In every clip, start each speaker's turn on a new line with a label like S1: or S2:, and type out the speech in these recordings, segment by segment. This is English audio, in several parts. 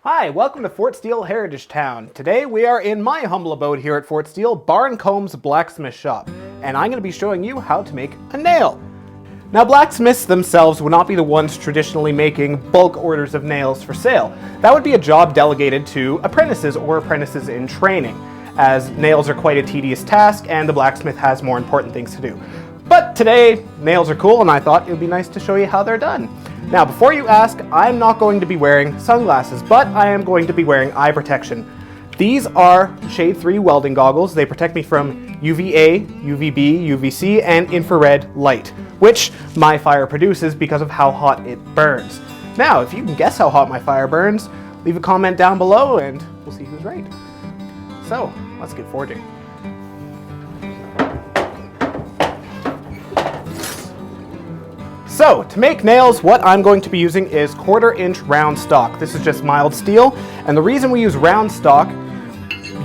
S1: Hi, welcome to Fort Steele Heritage Town. Today we are in my humble abode here at Fort Steele, Barr & Combs Blacksmith Shop, and I'm going to be showing you how to make a nail. Now, blacksmiths themselves would not be the ones traditionally making bulk orders of nails for sale. That would be a job delegated to apprentices or apprentices in training, as nails are quite a tedious task and the blacksmith has more important things to do. But today, nails are cool and I thought it would be nice to show you how they're done. Now, before you ask, I'm not going to be wearing sunglasses, but I am going to be wearing eye protection. These are Shade 3 welding goggles. They protect me from UVA, UVB, UVC, and infrared light, which my fire produces because of how hot it burns. Now, if you can guess how hot my fire burns, leave a comment down below and we'll see who's right. So, let's get forging. So, to make nails, what I'm going to be using is 1/4-inch round stock. This is just mild steel, and the reason we use round stock,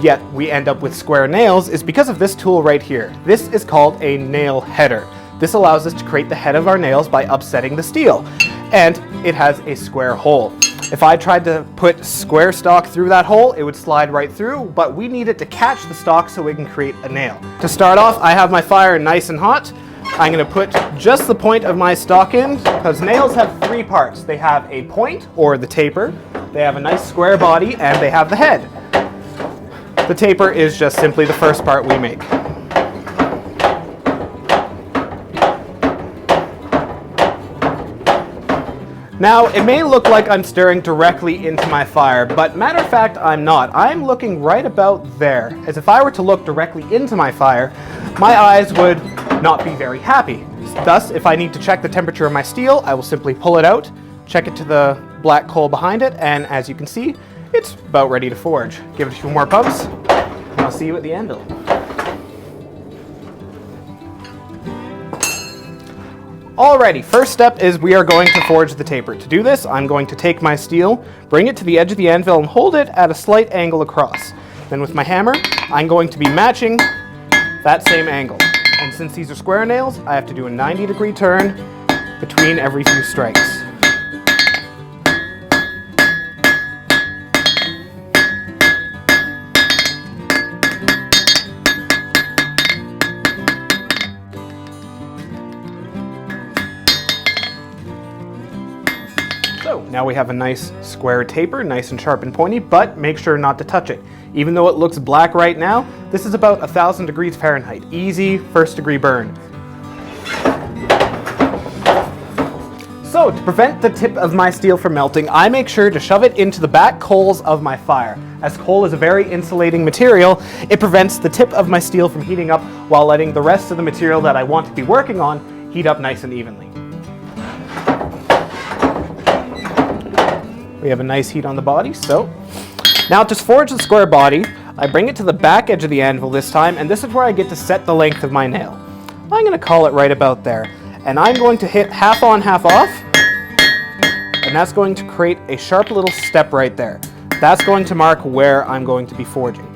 S1: yet we end up with square nails, is because of this tool right here. This is called a nail header. This allows us to create the head of our nails by upsetting the steel, and it has a square hole. If I tried to put square stock through that hole, it would slide right through, but we need it to catch the stock so we can create a nail. To start off, I have my fire nice and hot. I'm going to put just the point of my stock in, because nails have 3 parts. They have a point, or the taper, they have a nice square body, and they have the head. The taper is just simply the first part we make. Now, it may look like I'm staring directly into my fire, but matter of fact, I'm not. I'm looking right about there, as if I were to look directly into my fire, my eyes would not be very happy. Thus, if I need to check the temperature of my steel, I will simply pull it out, check it to the black coal behind it, and as you can see, it's about ready to forge. Give it a few more pumps, and I'll see you at the anvil. Alrighty, first step is we are going to forge the taper. To do this, I'm going to take my steel, bring it to the edge of the anvil, and hold it at a slight angle across. Then with my hammer, I'm going to be matching that same angle. And since these are square nails, I have to do a 90-degree turn between every few strikes. So now we have a nice square taper, nice and sharp and pointy, but make sure not to touch it. Even though it looks black right now, this is about 1,000 degrees Fahrenheit. Easy first-degree burn. So to prevent the tip of my steel from melting, I make sure to shove it into the back coals of my fire. As coal is a very insulating material, it prevents the tip of my steel from heating up while letting the rest of the material that I want to be working on heat up nice and evenly. We have a nice heat on the body, so now to forge the square body, I bring it to the back edge of the anvil this time, and this is where I get to set the length of my nail. I'm going to call it right about there, and I'm going to hit half on, half off, and that's going to create a sharp little step right there. That's going to mark where I'm going to be forging.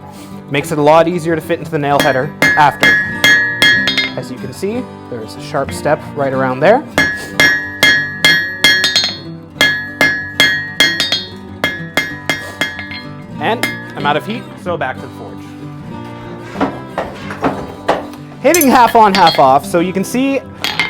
S1: Makes it a lot easier to fit into the nail header after. As you can see, there's a sharp step right around there. And I'm out of heat, so back to the forge. Hitting half on, half off, so you can see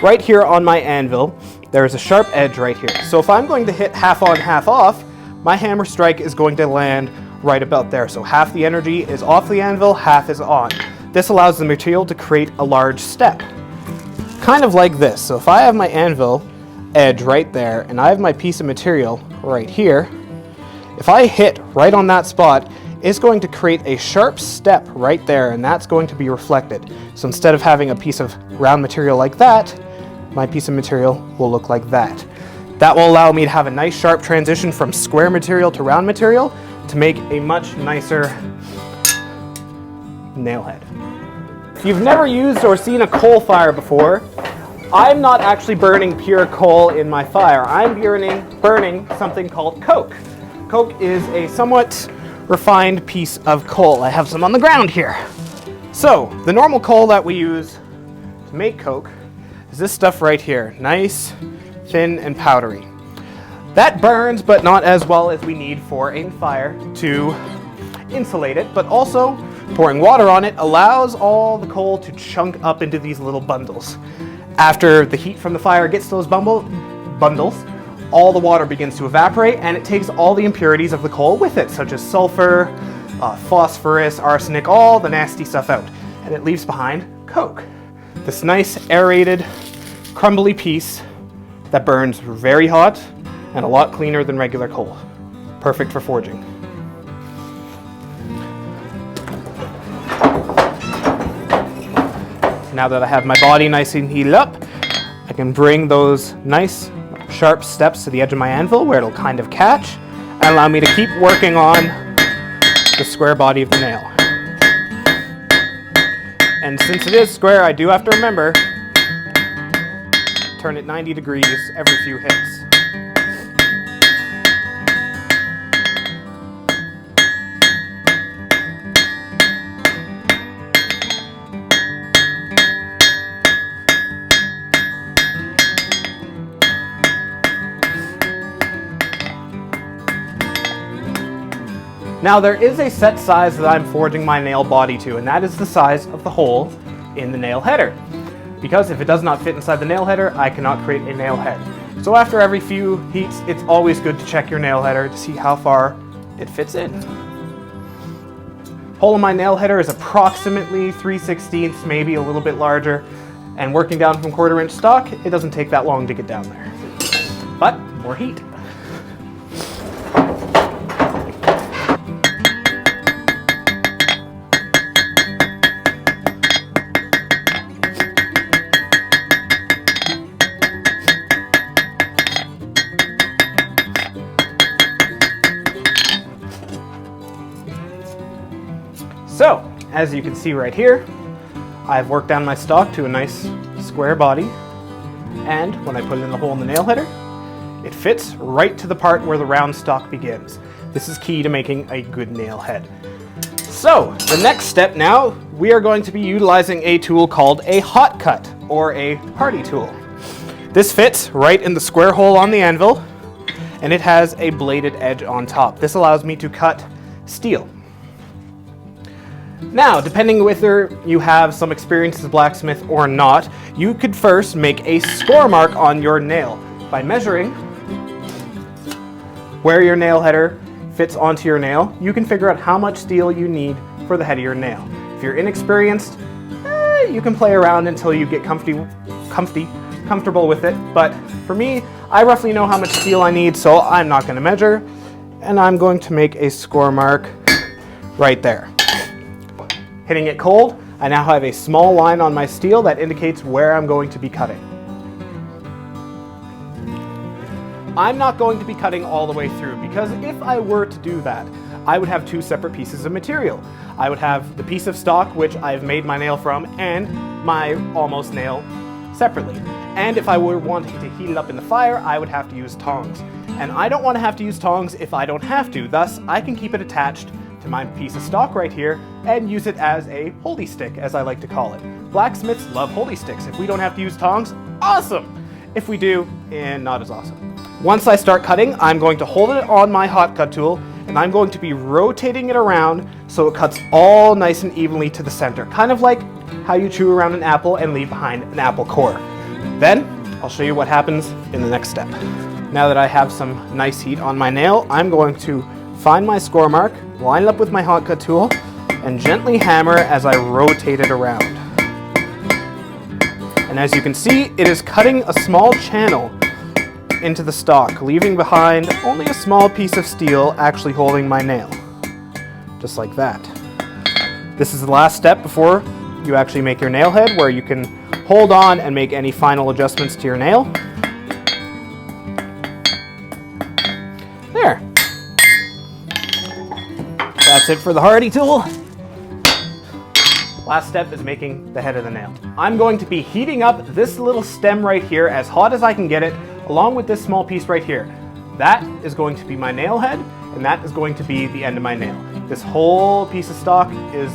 S1: right here on my anvil, there is a sharp edge right here. So if I'm going to hit half on, half off, my hammer strike is going to land right about there. So half the energy is off the anvil, half is on. This allows the material to create a large step. Kind of like this. So if I have my anvil edge right there, and I have my piece of material right here, if I hit right on that spot, it's going to create a sharp step right there, and that's going to be reflected. So instead of having a piece of round material like that, my piece of material will look like that. That will allow me to have a nice sharp transition from square material to round material to make a much nicer nail head. If you've never used or seen a coal fire before, I'm not actually burning pure coal in my fire. I'm burning something called coke. Coke is a somewhat refined piece of coal. I have some on the ground here. So, the normal coal that we use to make coke is this stuff right here. Nice, thin, and powdery. That burns, but not as well as we need for a fire to insulate it, but also pouring water on it allows all the coal to chunk up into these little bundles. After the heat from the fire gets to those bundles, all the water begins to evaporate and it takes all the impurities of the coal with it, such as sulfur, phosphorus, arsenic, all the nasty stuff out. And it leaves behind coke. This nice aerated, crumbly piece that burns very hot and a lot cleaner than regular coal. Perfect for forging. Now that I have my body nice and heated up, I can bring those nice sharp steps to the edge of my anvil where it'll kind of catch and allow me to keep working on the square body of the nail. And since it is square, I do have to remember, turn it 90 degrees every few hits. Now there is a set size that I'm forging my nail body to, and that is the size of the hole in the nail header. Because if it does not fit inside the nail header, I cannot create a nail head. So after every few heats, it's always good to check your nail header to see how far it fits in. Hole in my nail header is approximately 3/16, maybe a little bit larger, and working down from 1/4 inch stock, it doesn't take that long to get down there. But more heat. So, as you can see right here, I've worked down my stock to a nice square body, and when I put it in the hole in the nail header, it fits right to the part where the round stock begins. This is key to making a good nail head. So, the next step now, we are going to be utilizing a tool called a hot cut, or a hardy tool. This fits right in the square hole on the anvil, and it has a bladed edge on top. This allows me to cut steel. Now, depending whether you have some experience as a blacksmith or not, you could first make a score mark on your nail by measuring where your nail header fits onto your nail. You can figure out how much steel you need for the head of your nail. If you're inexperienced, you can play around until you get comfortable with it. But for me, I roughly know how much steel I need, so I'm not going to measure, and I'm going to make a score mark right there. Hitting it cold, I now have a small line on my steel that indicates where I'm going to be cutting. I'm not going to be cutting all the way through, because if I were to do that, I would have two separate pieces of material. I would have the piece of stock which I've made my nail from and my almost nail separately. And if I were wanting to heat it up in the fire, I would have to use tongs. And I don't want to have to use tongs if I don't have to, thus I can keep it attached to my piece of stock right here and use it as a holy stick, as I like to call it. Blacksmiths love holy sticks. If we don't have to use tongs, awesome! If we do, not as awesome. Once I start cutting, I'm going to hold it on my hot cut tool and I'm going to be rotating it around so it cuts all nice and evenly to the center, kind of like how you chew around an apple and leave behind an apple core. Then I'll show you what happens in the next step. Now that I have some nice heat on my nail, I'm going to find my score mark, line it up with my hot cut tool, and gently hammer as I rotate it around. And as you can see, it is cutting a small channel into the stock, leaving behind only a small piece of steel actually holding my nail. Just like that. This is the last step before you actually make your nail head, where you can hold on and make any final adjustments to your nail. There. That's it for the hardy tool. Last step is making the head of the nail. I'm going to be heating up this little stem right here as hot as I can get it, along with this small piece right here. That is going to be my nail head, and that is going to be the end of my nail. This whole piece of stock is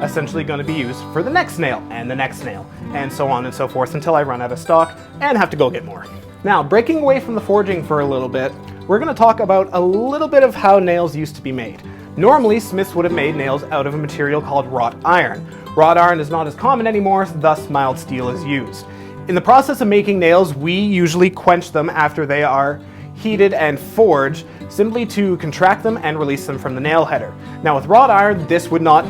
S1: essentially going to be used for the next nail, and the next nail, and so on and so forth until I run out of stock and have to go get more. Now, breaking away from the forging for a little bit, we're going to talk about a little bit of how nails used to be made. Normally, smiths would have made nails out of a material called wrought iron. Wrought iron is not as common anymore, thus mild steel is used. In the process of making nails, we usually quench them after they are heated and forged, simply to contract them and release them from the nail header. Now with wrought iron, this would not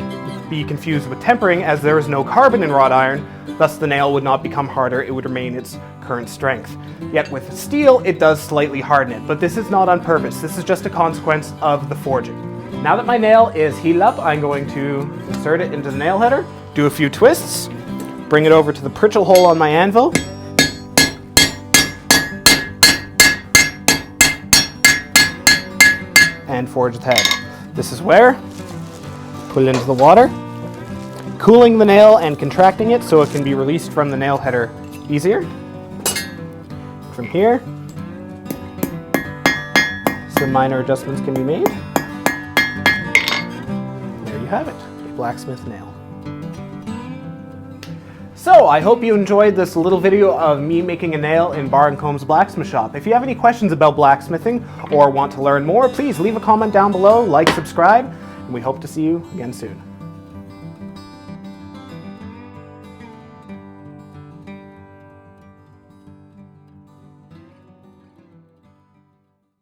S1: be confused with tempering, as there is no carbon in wrought iron, thus the nail would not become harder, it would remain its current strength. Yet with steel, it does slightly harden it, but this is not on purpose, this is just a consequence of the forging. Now that my nail is heated up, I'm going to insert it into the nail header, do a few twists, bring it over to the pritchel hole on my anvil, and forge the head. This is where, put it into the water, cooling the nail and contracting it so it can be released from the nail header easier. From here, some minor adjustments can be made. There you have it, a blacksmith nail. So, I hope you enjoyed this little video of me making a nail in Barr & Combs Blacksmith Shop. If you have any questions about blacksmithing or want to learn more, please leave a comment down below, like, subscribe, and we hope to see you again soon.